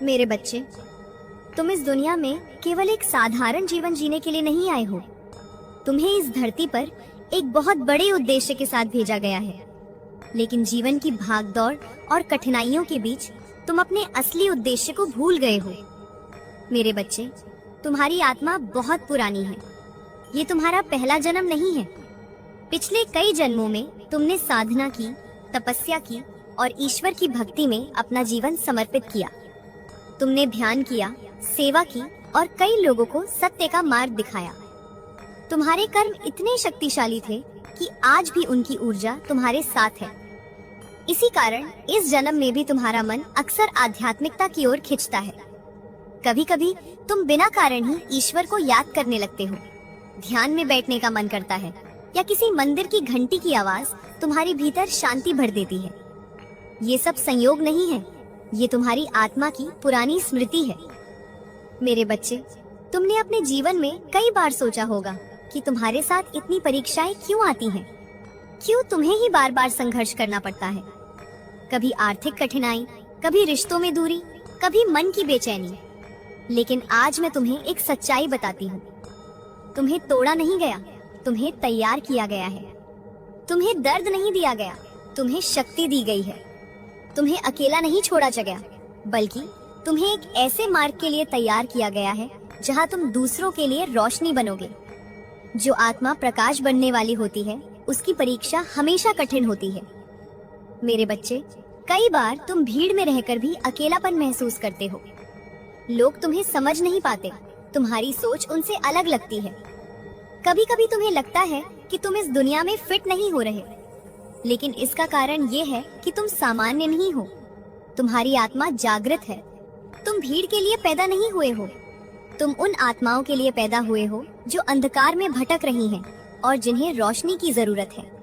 मेरे बच्चे, तुम इस दुनिया में केवल एक साधारण जीवन जीने के लिए नहीं आए हो। तुम्हें इस धरती पर एक बहुत बड़े उद्देश्य के साथ भेजा गया है। लेकिन जीवन की भागदौड़ और कठिनाइयों के बीच तुम अपने असली उद्देश्य को भूल गए हो। मेरे बच्चे, तुम्हारी आत्मा बहुत पुरानी है। ये तुम्हारा पहला जन्म नहीं है। पिछले कई जन्मों में तुमने साधना की, तपस्या की और ईश्वर की भक्ति में अपना जीवन समर्पित किया। तुमने ध्यान किया, सेवा की और कई लोगों को सत्य का मार्ग दिखाया। तुम्हारे कर्म इतने शक्तिशाली थे कि आज भी उनकी ऊर्जा तुम्हारे साथ है। इसी कारण इस जन्म में भी तुम्हारा मन अक्सर आध्यात्मिकता की ओर खिंचता है। कभी कभी तुम बिना कारण ही ईश्वर को याद करने लगते हो। ध्यान में बैठने का मन करता है या किसी मंदिर की घंटी की आवाज तुम्हारे भीतर शांति भर देती है। ये सब संयोग नहीं है, ये तुम्हारी आत्मा की पुरानी स्मृति है। मेरे बच्चे, तुमने अपने जीवन में कई बार सोचा होगा कि तुम्हारे साथ इतनी परीक्षाएं क्यों आती हैं? क्यों तुम्हें ही बार बार संघर्ष करना पड़ता है? कभी आर्थिक कठिनाई, कभी रिश्तों में दूरी, कभी मन की बेचैनी। लेकिन आज मैं तुम्हें एक सच्चाई बताती हूँ। तुम्हें तोड़ा नहीं गया, तुम्हें तैयार किया गया है। तुम्हें दर्द नहीं दिया गया, तुम्हें शक्ति दी गई है। तुम्हें अकेला नहीं छोड़ा गया, बल्कि तुम्हें एक ऐसे मार्ग के लिए तैयार किया गया है जहाँ तुम दूसरों के लिए रोशनी बनोगे। जो आत्मा प्रकाश बनने वाली होती है, उसकी परीक्षा हमेशा कठिन होती है। मेरे बच्चे, कई बार तुम भीड़ में रहकर भी अकेलापन महसूस करते हो। लोग तुम्हें समझ नहीं पाते, तुम्हारी सोच उनसे अलग लगती है। कभी कभी तुम्हें लगता है कि तुम इस दुनिया में फिट नहीं हो रहे, लेकिन इसका कारण ये है कि तुम सामान्य नहीं हो। तुम्हारी आत्मा जागृत है। तुम भीड़ के लिए पैदा नहीं हुए हो। तुम उन आत्माओं के लिए पैदा हुए हो जो अंधकार में भटक रही हैं और जिन्हें रोशनी की जरूरत है।